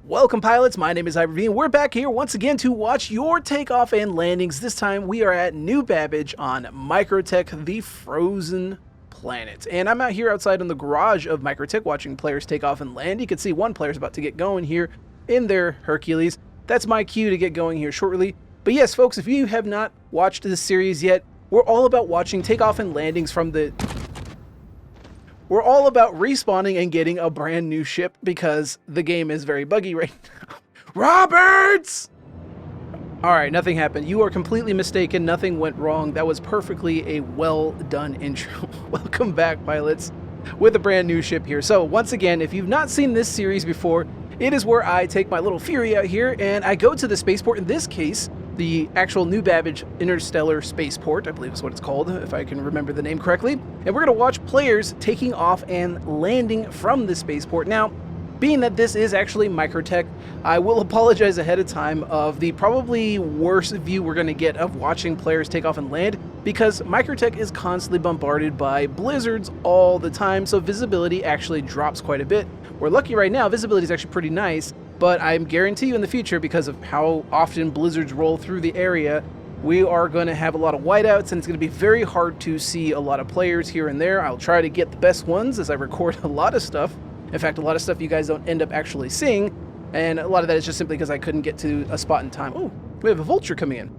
Welcome pilots, my name is Ivory and we're back here once again to watch your takeoff and landings. This time we are at New Babbage on microTech, the frozen planet. And I'm out here outside in the garage of microTech watching players take off and land. You can see one player's about to get going here in their Hercules. That's my cue to get going here shortly. But yes folks, if you have not watched this series yet, we're all about watching takeoff and landings from the... We're all about respawning and getting a brand new ship because the game is very buggy right now. Roberts! Alright, nothing happened. You are completely mistaken. Nothing went wrong. That was perfectly a well done intro. Welcome back, pilots, with a brand new ship here. So, once again, if you've not seen this series before, it is where I take my little Fury out here and I go to the spaceport. In this case, the actual New Babbage Interstellar Spaceport, I believe is what it's called, if I can remember the name correctly. And we're going to watch players taking off and landing from the spaceport. Now, being that this is actually microTech, I will apologize ahead of time of the probably worst view we're going to get of watching players take off and land, because microTech is constantly bombarded by blizzards all the time, so visibility actually drops quite a bit. We're lucky right now, visibility is actually pretty nice, but I guarantee you in the future, because of how often blizzards roll through the area, we are going to have a lot of whiteouts, and it's going to be very hard to see a lot of players here and there. I'll try to get the best ones as I record a lot of stuff. In fact, a lot of stuff you guys don't end up actually seeing, and a lot of that is just simply because I couldn't get to a spot in time. Oh, we have a vulture coming in.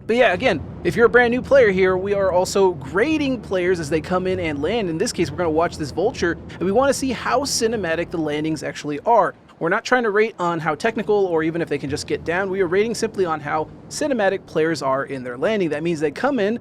But yeah, again, if you're a brand new player here, we are also grading players as they come in and land. In this case, we're going to watch this vulture, and we want to see how cinematic the landings actually are. We're not trying to rate on how technical or even if they can just get down. We are rating simply on how cinematic players are in their landing. That means they come in,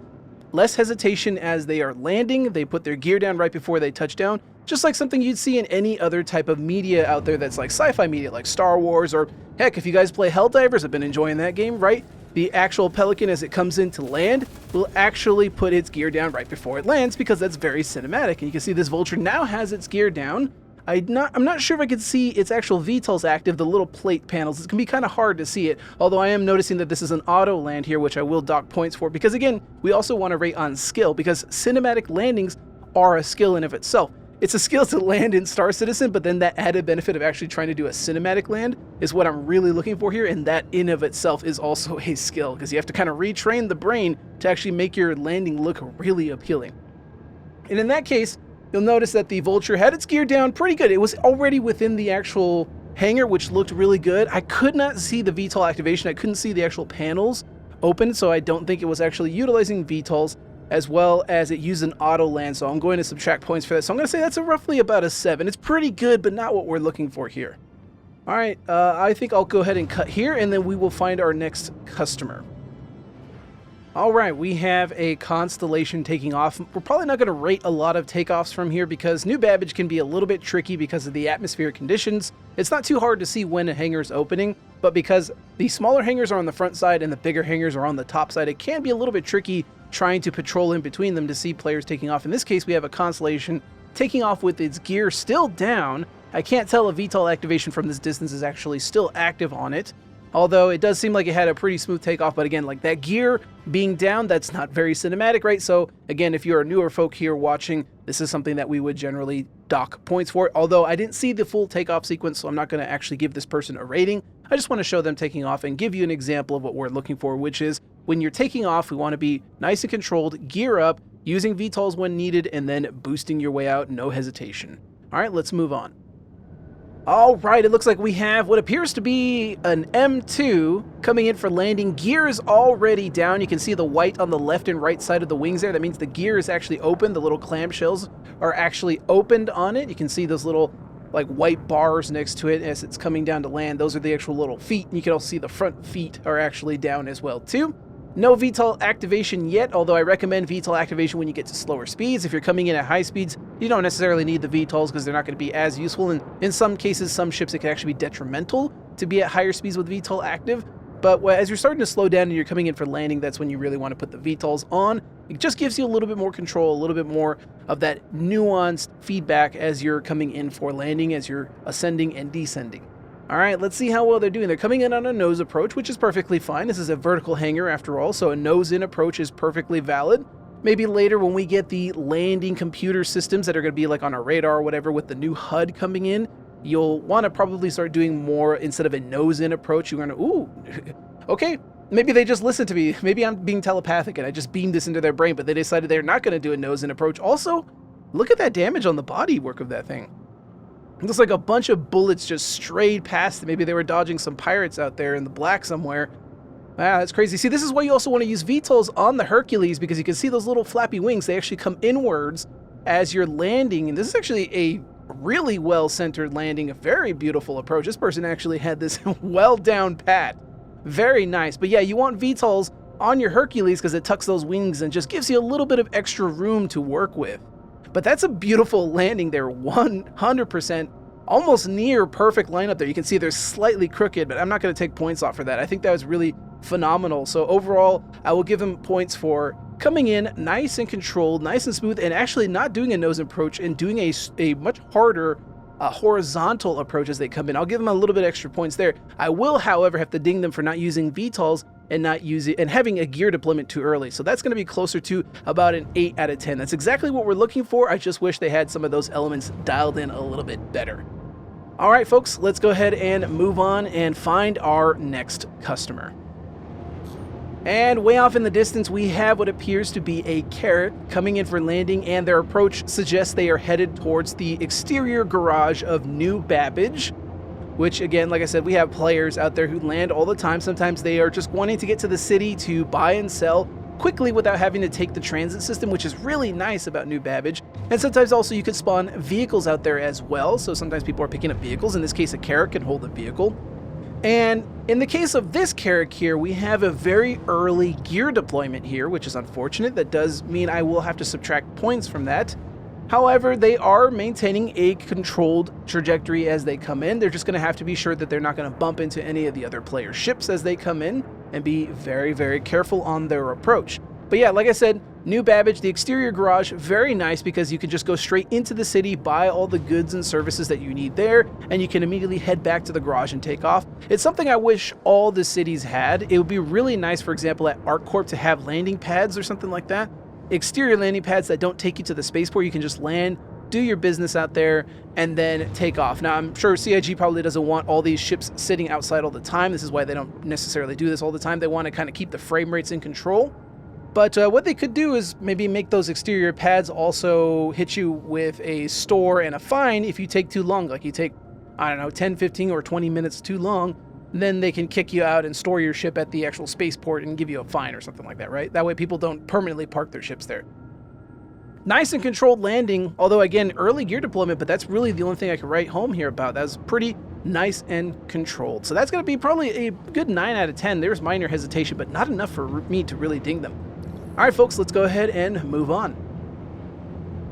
less hesitation as they are landing. They put their gear down right before they touch down, just like something you'd see in any other type of media out there that's like sci-fi media, like Star Wars, or heck, if you guys play Helldivers, I've been enjoying that game, right? The actual Pelican, as it comes in to land, will actually put its gear down right before it lands because that's very cinematic. And you can see this vulture now has its gear down. I'm not sure if I can see its actual VTOLs active, the little plate panels. It's going to be kind of hard to see it, although I am noticing that this is an auto land here, which I will dock points for, because again, we also want to rate on skill, because cinematic landings are a skill in of itself. It's a skill to land in Star Citizen, but then that added benefit of actually trying to do a cinematic land is what I'm really looking for here, and that in of itself is also a skill, because you have to kind of retrain the brain to actually make your landing look really appealing. And in that case, you'll notice that the vulture had its gear down pretty good. It was already within the actual hangar, which looked really good. I could not see the VTOL activation. I couldn't see the actual panels open, so I don't think it was actually utilizing VTOLs, as well as it used an auto land, so I'm going to subtract points for that. So I'm going to say that's roughly about a 7. It's pretty good, but not what we're looking for here. All right, I think I'll go ahead and cut here, and then we will find our next customer. All right, we have a Constellation taking off. We're probably not going to rate a lot of takeoffs from here because New Babbage can be a little bit tricky because of the atmospheric conditions. It's not too hard to see when a hangar is opening, but because the smaller hangars are on the front side and the bigger hangars are on the top side, it can be a little bit tricky trying to patrol in between them to see players taking off. In this case, we have a Constellation taking off with its gear still down. I can't tell if VTOL activation from this distance is actually still active on it, although it does seem like it had a pretty smooth takeoff. But again, like that gear being down, that's not very cinematic, right? So again, if you're a newer folk here watching, this is something that we would generally dock points for. Although I didn't see the full takeoff sequence, so I'm not going to actually give this person a rating. I just want to show them taking off and give you an example of what we're looking for, which is when you're taking off, we want to be nice and controlled, gear up, using VTOLs when needed, and then boosting your way out, no hesitation. All right, let's move on. All right, it looks like we have what appears to be an M2 coming in for landing. Gear is already down. You can see the white on the left and right side of the wings there. That means the gear is actually open. The little clamshells are actually opened on it. You can see those little like white bars next to it as it's coming down to land. Those are the actual little feet. And you can also see the front feet are actually down as well too. No VTOL activation yet, although I recommend VTOL activation when you get to slower speeds. If you're coming in at high speeds, you don't necessarily need the VTOLs because they're not going to be as useful. And in some cases, some ships, it can actually be detrimental to be at higher speeds with VTOL active. But as you're starting to slow down and you're coming in for landing, that's when you really want to put the VTOLs on. It just gives you a little bit more control, a little bit more of that nuanced feedback as you're coming in for landing, as you're ascending and descending. All right, let's see how well they're doing. They're coming in on a nose approach, which is perfectly fine. This is a vertical hangar after all, so a nose-in approach is perfectly valid. Maybe later when we get the landing computer systems that are going to be like on a radar or whatever with the new HUD coming in, you'll want to probably start doing more instead of a nose-in approach. You're going to, ooh, okay, maybe they just listened to me. Maybe I'm being telepathic and I just beamed this into their brain, but they decided they're not going to do a nose-in approach. Also, look at that damage on the bodywork of that thing. It looks like a bunch of bullets just strayed past it. Maybe they were dodging some pirates out there in the black somewhere. Wow, that's crazy. See, this is why you also want to use VTOLs on the Hercules, because you can see those little flappy wings. They actually come inwards as you're landing. And this is actually a really well-centered landing, a very beautiful approach. This person actually had this well down pat. Very nice. But yeah, you want VTOLs on your Hercules because it tucks those wings and just gives you a little bit of extra room to work with. But that's a beautiful landing there, 100%, almost near perfect lineup there. You can see they're slightly crooked, but I'm not going to take points off for that. I think that was really phenomenal. So overall, I will give him points for coming in nice and controlled, nice and smooth, and actually not doing a nose approach and doing a much harder horizontal approach as they come in. I'll give them a little bit extra points there. I will, however, have to ding them for not using VTOLs and having a gear deployment too early. So that's going to be closer to about an 8 out of 10. That's exactly what we're looking for. I just wish they had some of those elements dialed in a little bit better. All right, folks, let's go ahead and move on and find our next customer. And way off in the distance, we have what appears to be a carrot coming in for landing, and their approach suggests they are headed towards the exterior garage of New Babbage, which, again, like I said, we have players out there who land all the time. Sometimes they are just wanting to get to the city to buy and sell quickly without having to take the transit system, which is really nice about New Babbage. And sometimes also you could spawn vehicles out there as well. So sometimes people are picking up vehicles. In this case, a carrot can hold a vehicle. And in the case of this carrot here, we have a very early gear deployment here, which is unfortunate. That does mean I will have to subtract points from that. However, they are maintaining a controlled trajectory as they come in. They're just going to have to be sure that they're not going to bump into any of the other players' ships as they come in, and be very, very careful on their approach. But yeah, like I said, New Babbage, the exterior garage, very nice because you can just go straight into the city, buy all the goods and services that you need there, and you can immediately head back to the garage and take off. It's something I wish all the cities had. It would be really nice, for example, at ArcCorp to have landing pads or something like that. Exterior landing pads that don't take you to the spaceport. You can just land, do your business out there, and then take off. Now, I'm sure CIG probably doesn't want all these ships sitting outside all the time. This is why they don't necessarily do this all the time. They want to kind of keep the frame rates in control. But what they could do is maybe make those exterior pads also hit you with a store and a fine if you take too long. Like you take, I don't know, 10, 15, or 20 minutes too long, then they can kick you out and store your ship at the actual spaceport and give you a fine or something like that, right? That way people don't permanently park their ships there. Nice and controlled landing, although again, early gear deployment, but that's really the only thing I can write home here about. That was pretty nice and controlled. So that's going to be probably a good 9 out of 10. There's minor hesitation, but not enough for me to really ding them. All right, folks, let's go ahead and move on.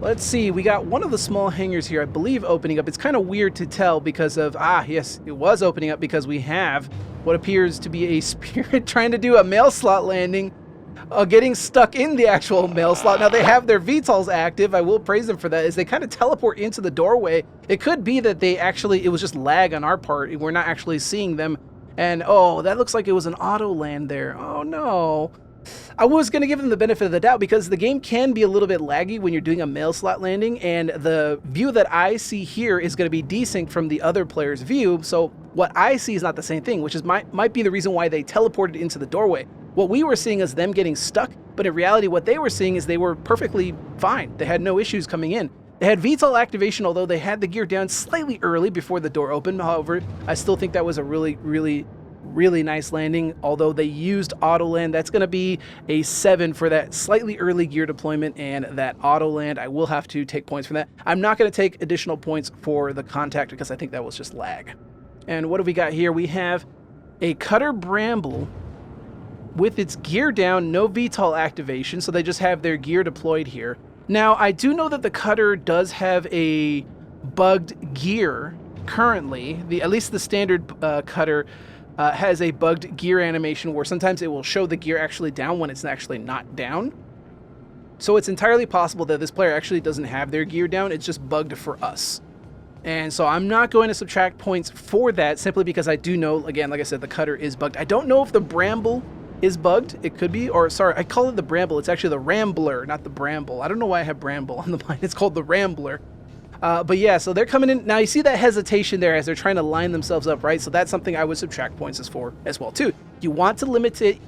Let's see, we got one of the small hangars here, I believe, opening up. It's kind of weird to tell because of, yes, it was opening up because we have what appears to be a spirit trying to do a mail slot landing, getting stuck in the actual mail slot. Now, they have their VTOLs active. I will praise them for that, as they kind of teleport into the doorway. It could be that it was just lag on our part. We're not actually seeing them. And, oh, that looks like it was an auto land there. Oh, no. I was going to give them the benefit of the doubt because the game can be a little bit laggy when you're doing a mail slot landing, and the view that I see here is going to be desynced from the other player's view, so what I see is not the same thing, which is might be the reason why they teleported into the doorway. What we were seeing is them getting stuck, but in reality what they were seeing is they were perfectly fine. They had no issues coming in. They had VTOL activation, although they had the gear down slightly early before the door opened. However, I still think that was a really nice landing. Although they used auto land, that's going to be a 7 for that slightly early gear deployment and that auto land. I will have to take points for that. I'm not going to take additional points for the contact because I think that was just lag. And what do we got here? We have a cutter Bramble with its gear down, no VTOL activation, so they just have their gear deployed here. Now, I do know that the cutter does have a bugged gear currently. At least the standard cutter has a bugged gear animation where sometimes it will show the gear actually down when it's actually not down. So it's entirely possible that this player actually doesn't have their gear down, it's just bugged for us. And so I'm not going to subtract points for that simply because I do know, again, like I said, the cutter is bugged. I don't know if the Bramble is bugged. It could be, or sorry, I call it the Bramble. It's actually the Rambler, not the Bramble. I don't know why I have Bramble on the mind. It's called the Rambler. But yeah, so they're coming in. Now you see that hesitation there as they're trying to line themselves up, right? So that's something I would subtract points for as well, too. You want to limit it,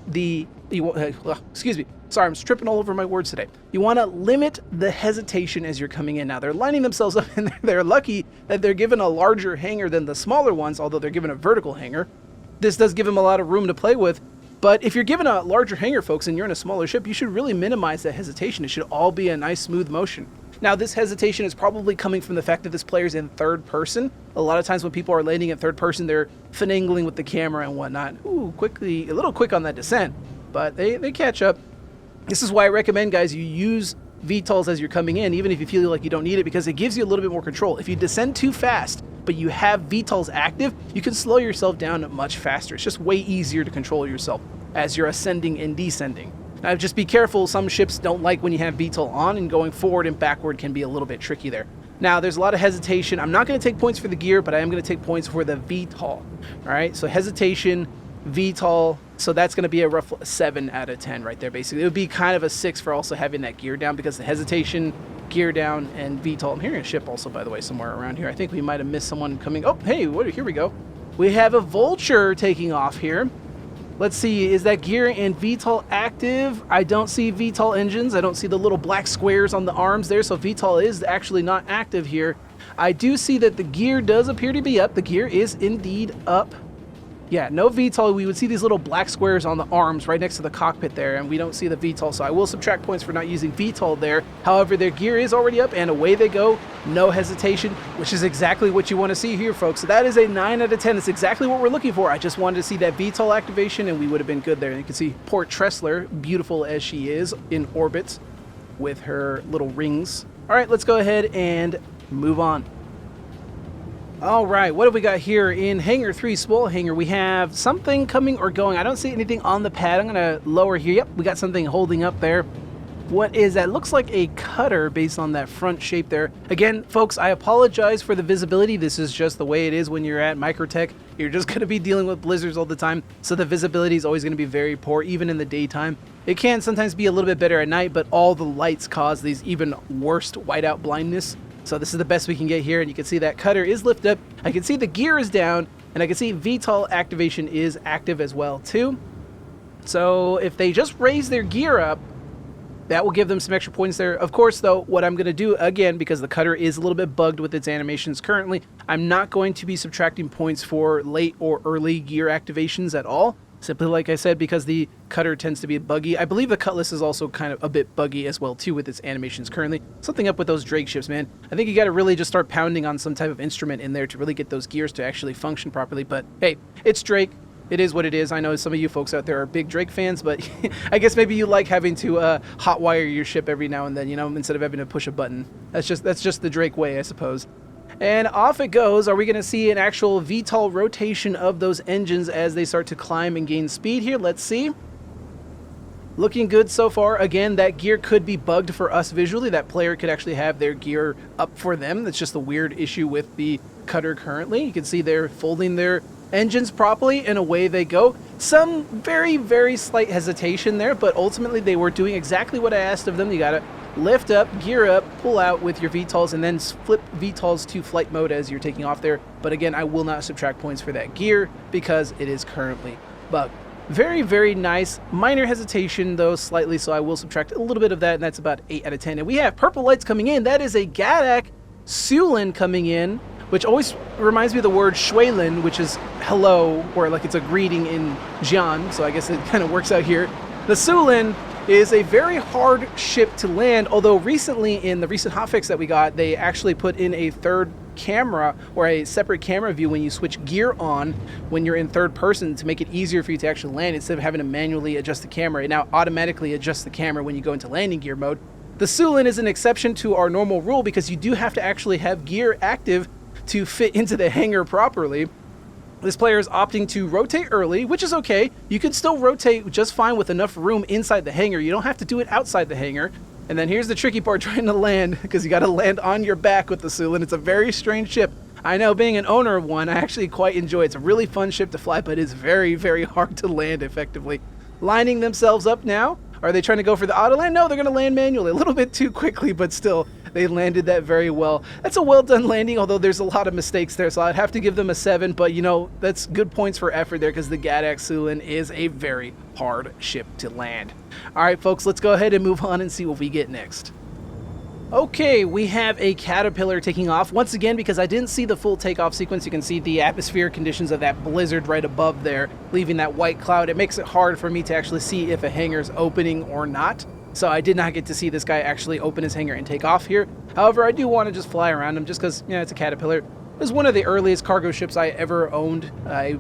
excuse me. Sorry, I'm tripping all over my words today. You want to limit the hesitation as you're coming in. Now they're lining themselves up and they're lucky that they're given a larger hangar than the smaller ones, although they're given a vertical hangar. This does give them a lot of room to play with. But if you're given a larger hangar, folks, and you're in a smaller ship, you should really minimize that hesitation. It should all be a nice, smooth motion. Now, this hesitation is probably coming from the fact that this player's in third person. A lot of times when people are landing in third person, they're finagling with the camera and whatnot. Ooh, quickly, a little quick on that descent, but they catch up. This is why I recommend, guys, you use VTOLs as you're coming in, even if you feel like you don't need it, because it gives you a little bit more control. If you descend too fast, but you have VTOLs active, you can slow yourself down much faster. It's just way easier to control yourself as you're ascending and descending. Now, just be careful. Some ships don't like when you have VTOL on, and going forward and backward can be a little bit tricky there. Now, there's a lot of hesitation. I'm not going to take points for the gear, but I am going to take points for the VTOL. All right, so hesitation, VTOL, so that's going to be a rough 7 out of 10 right there, basically. It would be kind of a 6 for also having that gear down, because the hesitation, gear down, and VTOL. I'm hearing a ship also, by the way, somewhere around here. I think we might have missed someone coming. Oh, hey, here we go. We have a vulture taking off here. Let's see, is that gear and VTOL active? I don't see VTOL engines. I don't see the little black squares on the arms there, so VTOL is actually not active here. I do see that the gear does appear to be up. The gear is indeed up. Yeah, no VTOL. We would see these little black squares on the arms right next to the cockpit there, and we don't see the VTOL, so I will subtract points for not using VTOL there. However, their gear is already up, and away they go. No hesitation, which is exactly what you want to see here, folks. So that is a 9 out of 10. That's exactly what we're looking for. I just wanted to see that VTOL activation, and we would have been good there. And you can see poor Tressler, beautiful as she is, in orbit with her little rings. All right, let's go ahead and move on. All right, what have we got here in Hangar 3, small hangar? We have something coming or going. I don't see anything on the pad. I'm going to lower here. Yep, we got something holding up there. What is that? Looks like a cutter based on that front shape there. Again, folks, I apologize for the visibility. This is just the way it is when you're at microTech. You're just going to be dealing with blizzards all the time, so the visibility is always going to be very poor, even in the daytime. It can sometimes be a little bit better at night, but all the lights cause these even worse whiteout blindness. So this is the best we can get here, and you can see that cutter is lifted up. I can see the gear is down, and I can see VTOL activation is active as well too. So if they just raise their gear up, that will give them some extra points there. Of course, though, what I'm going to do, again, because the cutter is a little bit bugged with its animations currently, I'm not going to be subtracting points for late or early gear activations at all. Simply, like I said, because the cutter tends to be buggy. I believe the Cutlass is also kind of a bit buggy as well, too, with its animations currently. Something up with those Drake ships, man. I think you got to really just start pounding on some type of instrument in there to really get those gears to actually function properly. But, hey, it's Drake. It is what it is. I know some of you folks out there are big Drake fans, but I guess maybe you like having to hotwire your ship every now and then, you know, instead of having to push a button. That's just the Drake way, I suppose. And off it goes. Are we going to see an actual VTOL rotation of those engines as they start to climb and gain speed here? Let's see. Looking good so far. Again, that gear could be bugged for us visually. That player could actually have their gear up for them. That's just a weird issue with the cutter currently. You can see they're folding their engines properly, and away they go. Some very, very slight hesitation there, but ultimately they were doing exactly what I asked of them. You got to lift up, gear up, pull out with your VTOLs, and then flip VTOLs to flight mode as you're taking off there. But again, I will not subtract points for that gear because it is currently bugged. Very, very nice. Minor hesitation, though, slightly, so I will subtract a little bit of that, and that's about 8 out of 10. And we have purple lights coming in. That is a Gatac Syulen coming in, which always reminds me of the word Syulen, which is hello, or like it's a greeting in Xian, so I guess it kind of works out here. The Syulen is a very hard ship to land, although recently, in the recent hotfix that we got, they actually put in a third camera, or a separate camera view when you switch gear on when you're in third person to make it easier for you to actually land. Instead of having to manually adjust the camera, it now automatically adjusts the camera when you go into landing gear mode. The Syulen is an exception to our normal rule because you do have to actually have gear active to fit into the hangar properly. This player is opting to rotate early, which is okay. You can still rotate just fine with enough room inside the hangar. You don't have to do it outside the hangar. And then here's the tricky part, trying to land, because you got to land on your back with the Syulen. It's a very strange ship. I know, being an owner of one, I actually quite enjoy it. It's a really fun ship to fly, but it's very, very hard to land effectively. Lining themselves up now. Are they trying to go for the auto land? No, they're going to land manually. A little bit too quickly, but still, They landed that very well. That's a well done landing, although there's a lot of mistakes there, so I'd have to give them a 7, but you know, that's good points for effort there because the Gatac Syulen is a very hard ship to land. Alright folks, let's go ahead and move on and see what we get next. Okay, we have a caterpillar taking off. Once again, because I didn't see the full takeoff sequence, you can see the atmospheric conditions of that blizzard right above there, leaving that white cloud. It makes it hard for me to actually see if a hangar's opening or not. So I did not get to see this guy actually open his hangar and take off here. However, I do want to just fly around him just because, it's a caterpillar. It was one of the earliest cargo ships I ever owned. I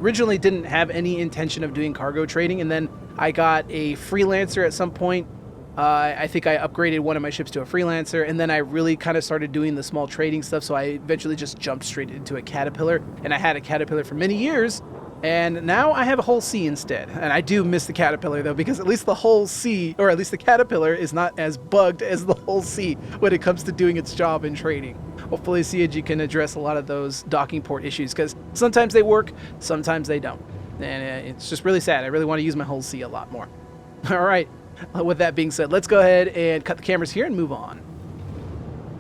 originally didn't have any intention of doing cargo trading, and then I got a freelancer at some point. I think I upgraded one of my ships to a freelancer, and then I really kind of started doing the small trading stuff, so I eventually just jumped straight into a caterpillar, and I had a caterpillar for many years, and now I have a Hull C instead. And I do miss the caterpillar though, because at least the Hull C, or at least the caterpillar, is not as bugged as the Hull C when it comes to doing its job in trading. Hopefully CIG can address a lot of those docking port issues, because sometimes they work, sometimes they don't, and it's just really sad. I really want to use my Hull C a lot more. All right. With that being said, let's go ahead and cut the cameras here and move on.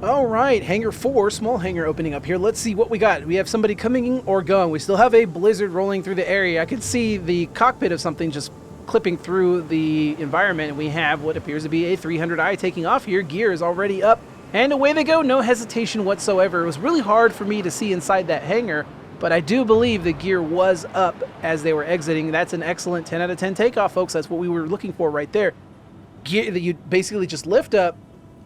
All right, hangar 4, small hangar opening up here. Let's see what we got. We have somebody coming or going. We still have a blizzard rolling through the area. I can see the cockpit of something just clipping through the environment, and we have what appears to be a 300i taking off here. Gear is already up, and away they go. No hesitation whatsoever. It was really hard for me to see inside that hangar, but I do believe the gear was up as they were exiting. That's an excellent 10 out of 10 takeoff, folks. That's what we were looking for right there. Gear that you basically just lift up,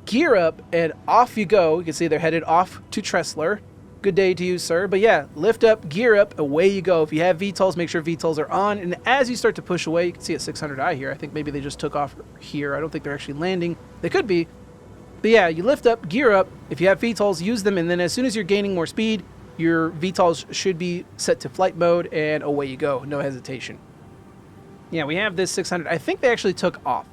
gear up, and off you go. You can see they're headed off to Tressler. Good day to you, sir. But yeah, lift up, gear up, away you go. If you have VTOLs, make sure VTOLs are on. And as you start to push away, you can see a 600i here. I think maybe they just took off here. I don't think they're actually landing. They could be. But yeah, you lift up, gear up. If you have VTOLs, use them. And then as soon as you're gaining more speed, your VTOLs should be set to flight mode, and away you go. No hesitation. Yeah, we have this 600. I think they actually took off.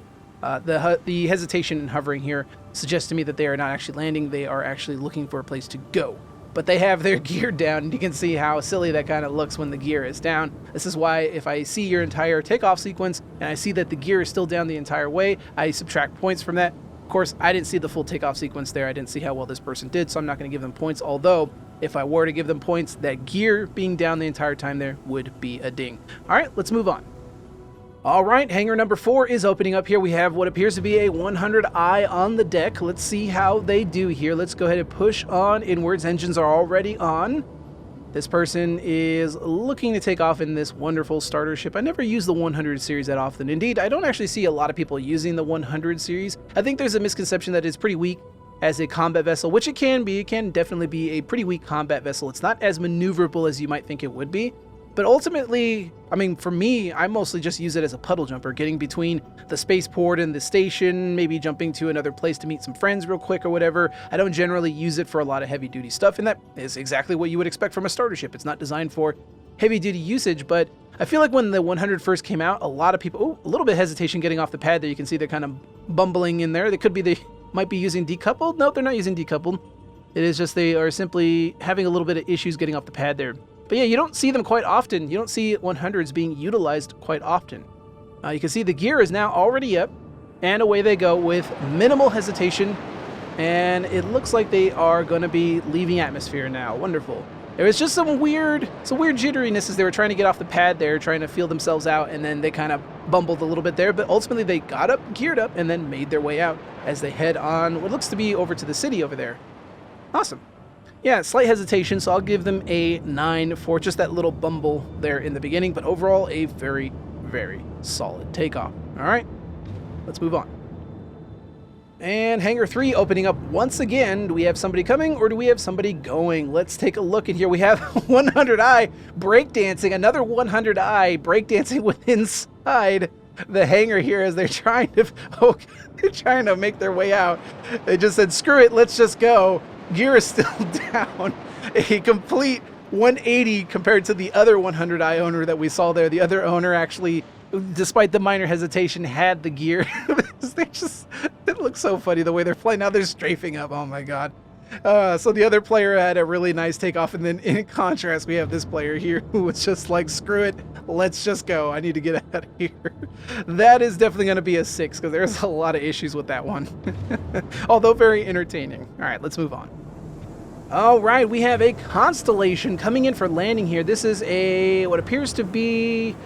The hesitation in hovering here suggests to me that they are not actually landing. They are actually looking for a place to go. But they have their gear down, and you can see how silly that kind of looks when the gear is down. This is why if I see your entire takeoff sequence and I see that the gear is still down the entire way, I subtract points from that. Of course, I didn't see the full takeoff sequence there. I didn't see how well this person did, so I'm not going to give them points. Although, if I were to give them points, that gear being down the entire time there would be a ding. All right, let's move on. All right, hangar number 4 is opening up here. We have what appears to be a 100i on the deck. Let's see how they do here. Let's go ahead and push on inwards. Engines are already on. This person is looking to take off in this wonderful starter ship. I never use the 100 series that often. Indeed, I don't actually see a lot of people using the 100 series. I think there's a misconception that it's pretty weak as a combat vessel, which it can be. It can definitely be a pretty weak combat vessel. It's not as maneuverable as you might think it would be. But ultimately, I mean, for me, I mostly just use it as a puddle jumper, getting between the spaceport and the station, maybe jumping to another place to meet some friends real quick or whatever. I don't generally use it for a lot of heavy-duty stuff, and that is exactly what you would expect from a starter ship. It's not designed for heavy-duty usage, but I feel like when the 100 first came out, a lot of people, a little bit of hesitation getting off the pad there. You can see they're kind of bumbling in there. They might be using decoupled. No, they're not using decoupled. It is just they are simply having a little bit of issues getting off the pad there. But yeah, you don't see them quite often. You don't see 100s being utilized quite often. You can see the gear is now already up, and away they go with minimal hesitation. And it looks like they are going to be leaving atmosphere now. Wonderful. There was just some weird jitteriness as they were trying to get off the pad there, trying to feel themselves out, and then they kind of bumbled a little bit there. But ultimately, they got up, geared up, and then made their way out as they head on what looks to be over to the city over there. Awesome. Yeah, slight hesitation, so I'll give them a 9 for just that little bumble there in the beginning, but overall a very, very solid takeoff. All right, let's move on. And hangar 3 opening up once again. Do we have somebody coming or do we have somebody going? Let's take a look in here. We have 100i breakdancing, another 100i breakdancing with inside the hangar here as they're trying to make their way out. They just said, screw it, let's just go. Gear is still down. A complete 180 compared to the other 100i owner that we saw there. The other owner actually, despite the minor hesitation, had the gear. It looks so funny the way they're flying. Now they're strafing up. Oh my god. So the other player had a really nice takeoff, and then in contrast, we have this player here who was just like, screw it, let's just go. I need to get out of here. That is definitely going to be a 6 because there's a lot of issues with that one. Although very entertaining. All right, let's move on. All right, we have a Constellation coming in for landing here. This is a, what appears to be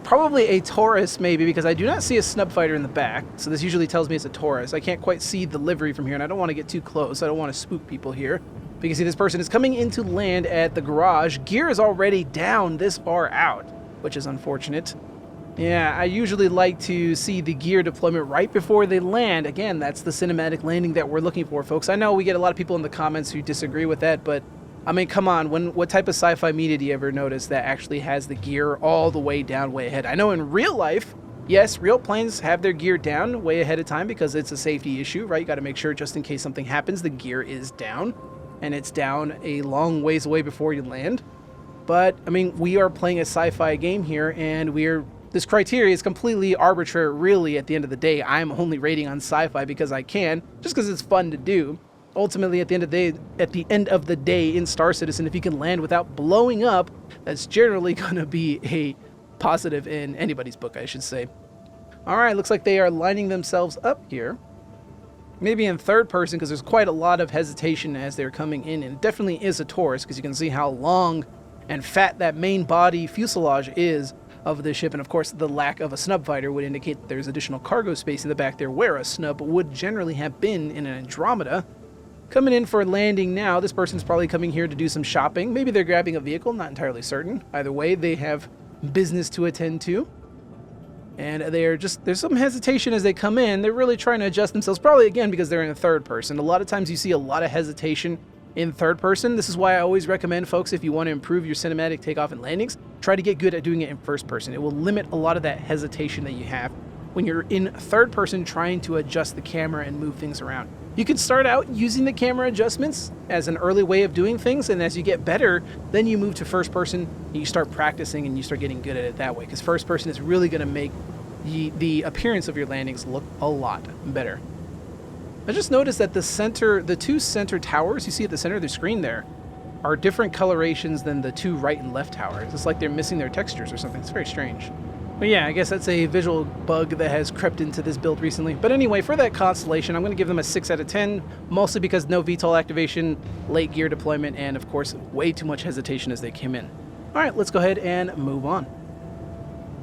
probably a Taurus, maybe, because I do not see a snub fighter in the back. So this usually tells me it's a Taurus. I can't quite see the livery from here, and I don't want to get too close. I don't want to spook people here. But you can see this person is coming into land at the garage. Gear is already down this far out, which is unfortunate. Yeah, I usually like to see the gear deployment right before they land. Again, that's the cinematic landing that we're looking for, folks. I know we get a lot of people in the comments who disagree with that, but I mean, come on, what type of sci-fi media do you ever notice that actually has the gear all the way down, way ahead? I know in real life, yes, real planes have their gear down way ahead of time because it's a safety issue, right? You got to make sure just in case something happens, the gear is down, and it's down a long ways away before you land. But, I mean, we are playing a sci-fi game here, and this criteria is completely arbitrary, really, at the end of the day. I'm only rating on sci-fi because I can, just because it's fun to do. Ultimately, at the end of the day in Star Citizen, if you can land without blowing up, that's generally going to be a positive in anybody's book, I should say. All right, looks like they are lining themselves up here. Maybe in third person, because there's quite a lot of hesitation as they're coming in, and it definitely is a Taurus, because you can see how long and fat that main body fuselage is of the ship, and of course the lack of a snub fighter would indicate that there's additional cargo space in the back there where a snub would generally have been in an Andromeda. Coming in for landing now, this person's probably coming here to do some shopping. Maybe they're grabbing a vehicle, not entirely certain. Either way, they have business to attend to. And there's some hesitation as they come in. They're really trying to adjust themselves, probably again because they're in a third person. A lot of times you see a lot of hesitation in third person. This is why I always recommend, folks, if you want to improve your cinematic takeoff and landings, try to get good at doing it in first person. It will limit a lot of that hesitation that you have when you're in third person trying to adjust the camera and move things around. You can start out using the camera adjustments as an early way of doing things, and as you get better, then you move to first person, and you start practicing, and you start getting good at it that way, because first person is really going to make the appearance of your landings look a lot better. I just noticed that the two center towers you see at the center of the screen there are different colorations than the two right and left towers. It's like they're missing their textures or something. It's very strange. But yeah, I guess that's a visual bug that has crept into this build recently. But anyway, for that Constellation, I'm going to give them a 6 out of 10, mostly because no VTOL activation, late gear deployment, and of course, way too much hesitation as they came in. All right, let's go ahead and move on.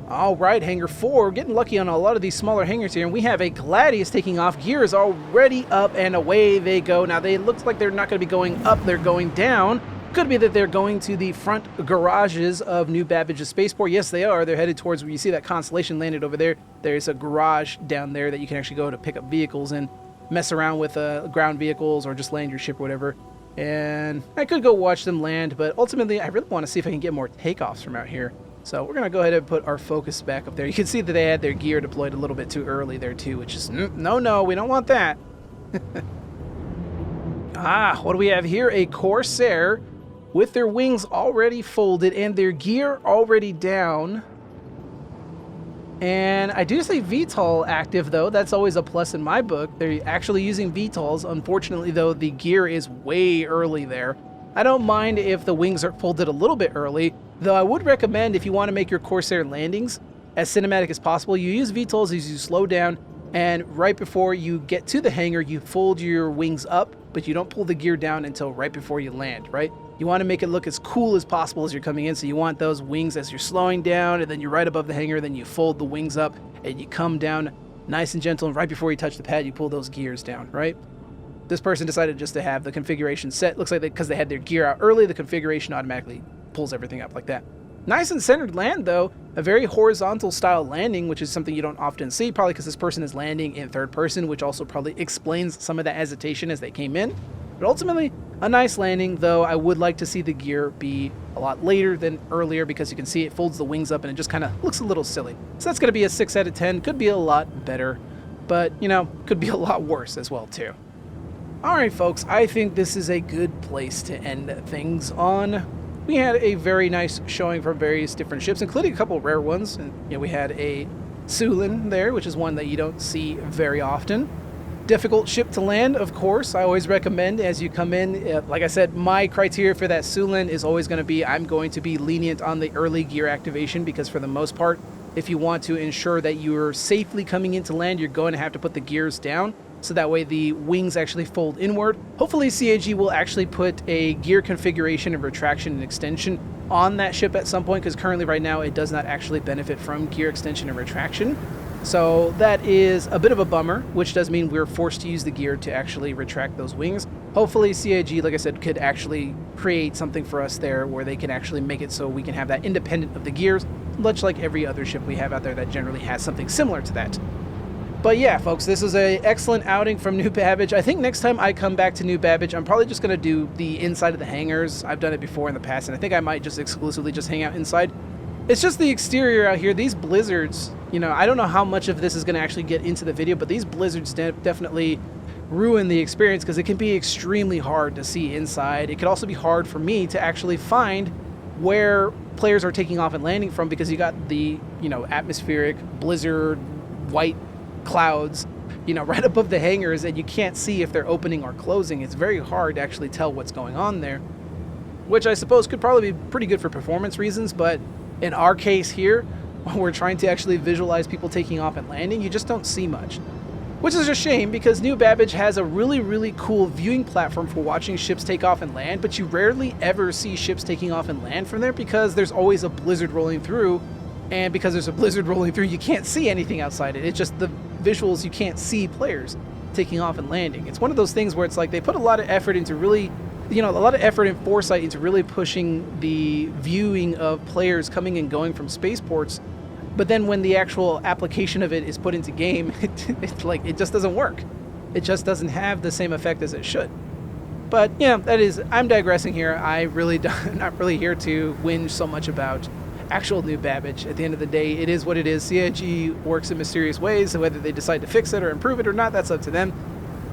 All right, Hangar 4, we're getting lucky on a lot of these smaller hangars here, and we have a Gladius taking off. Gear is already up, and away they go. Now, they looks like they're not going to be going up, they're going down. Could be that they're going to the front garages of New Babbage's spaceport. Yes, they are. They're headed towards where you see that Constellation landed over there. There's a garage down there that you can actually go to pick up vehicles and mess around with ground vehicles or just land your ship or whatever. And I could go watch them land, but ultimately I really want to see if I can get more takeoffs from out here. So we're going to go ahead and put our focus back up there. You can see that they had their gear deployed a little bit too early there too, which is, no, we don't want that. What do we have here? A Corsair with their wings already folded and their gear already down. And I do say VTOL active, though. That's always a plus in my book. They're actually using VTOLs. Unfortunately, though, the gear is way early there. I don't mind if the wings are folded a little bit early, though I would recommend if you want to make your Corsair landings as cinematic as possible, you use VTOLs as you slow down, and right before you get to the hangar, you fold your wings up, but you don't pull the gear down until right before you land, right? You want to make it look as cool as possible as you're coming in, so you want those wings as you're slowing down, and then you're right above the hangar, then you fold the wings up, and you come down nice and gentle, and right before you touch the pad, you pull those gears down, right? This person decided just to have the configuration set. Looks like because they had their gear out early, the configuration automatically pulls everything up like that. Nice and centered land, though. A very horizontal style landing, which is something you don't often see, probably because this person is landing in third person, which also probably explains some of that hesitation as they came in. But ultimately, a nice landing, though I would like to see the gear be a lot later than earlier, because you can see it folds the wings up and it just kind of looks a little silly. So that's going to be a 6 out of 10. Could be a lot better, but, you know, could be a lot worse as well, too. All right, folks, I think this is a good place to end things on. We had a very nice showing from various different ships, including a couple of rare ones. And, you know, we had a Syulen there, which is one that you don't see very often. difficult ship to land, of course. I always recommend as you come in, like I said, my criteria for that Syulen is always going to be, I'm going to be lenient on the early gear activation, because for the most part, if you want to ensure that you're safely coming into land, you're going to have to put the gears down, so that way the wings actually fold inward. Hopefully CAG will actually put a gear configuration and retraction and extension on that ship at some point, because currently right now it does not actually benefit from gear extension and retraction. So that is a bit of a bummer, which does mean we're forced to use the gear to actually retract those wings. Hopefully CIG, like I said, could actually create something for us there where they can actually make it so we can have that independent of the gears, much like every other ship we have out there that generally has something similar to that. But yeah, folks, this is an excellent outing from New Babbage. I think next time I come back to New Babbage, I'm probably just going to do the inside of the hangars. I've done it before in the past, and I think I might just exclusively just hang out inside. It's just the exterior out here. These blizzards, you know, I don't know how much of this is going to actually get into the video, but these blizzards definitely ruin the experience, because it can be extremely hard to see inside. It could also be hard for me to actually find where players are taking off and landing from, because you got the, you know, atmospheric blizzard white clouds, you know, right above the hangars, and you can't see if they're opening or closing. It's very hard to actually tell what's going on there, which I suppose could probably be pretty good for performance reasons, but in our case here, when we're trying to actually visualize people taking off and landing, you just don't see much. Which is a shame, because New Babbage has a really cool viewing platform for watching ships take off and land, but you rarely ever see ships taking off and land from there, because there's always a blizzard rolling through, and because there's a blizzard rolling through, you can't see anything outside it. It's just the visuals, you can't see players taking off and landing. It's one of those things where it's like they put a lot of effort into really, you know, a lot of effort and foresight into really pushing the viewing of players coming and going from spaceports, but then when the actual application of it is put into game, it's like it just doesn't work. It just doesn't have the same effect as it should. But yeah, that is, I'm digressing here. I really not really here to whinge so much about actual New Babbage. At the end of the day, it is what it is. CIG works in mysterious ways, so whether they decide to fix it or improve it or not, that's up to them.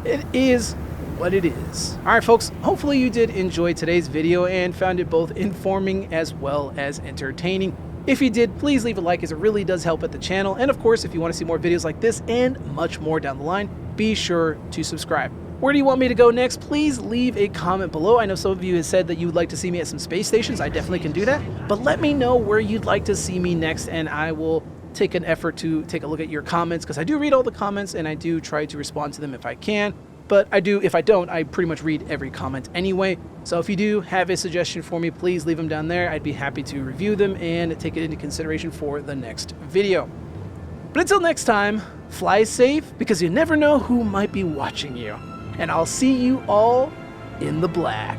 It is what it is. Alright folks, hopefully you did enjoy today's video and found it both informing as well as entertaining. If you did, please leave a like, as it really does help at the channel, and of course if you want to see more videos like this and much more down the line, be sure to subscribe. Where do you want me to go next? Please leave a comment below. I know some of you have said that you would like to see me at some space stations. I definitely can do that, but let me know where you'd like to see me next, and I will take an effort to take a look at your comments, because I do read all the comments and I do try to respond to them if I can. But if I don't, I pretty much read every comment anyway. So if you do have a suggestion for me, please leave them down there. I'd be happy to review them and take it into consideration for the next video. But until next time, fly safe, because you never know who might be watching you. And I'll see you all in the black.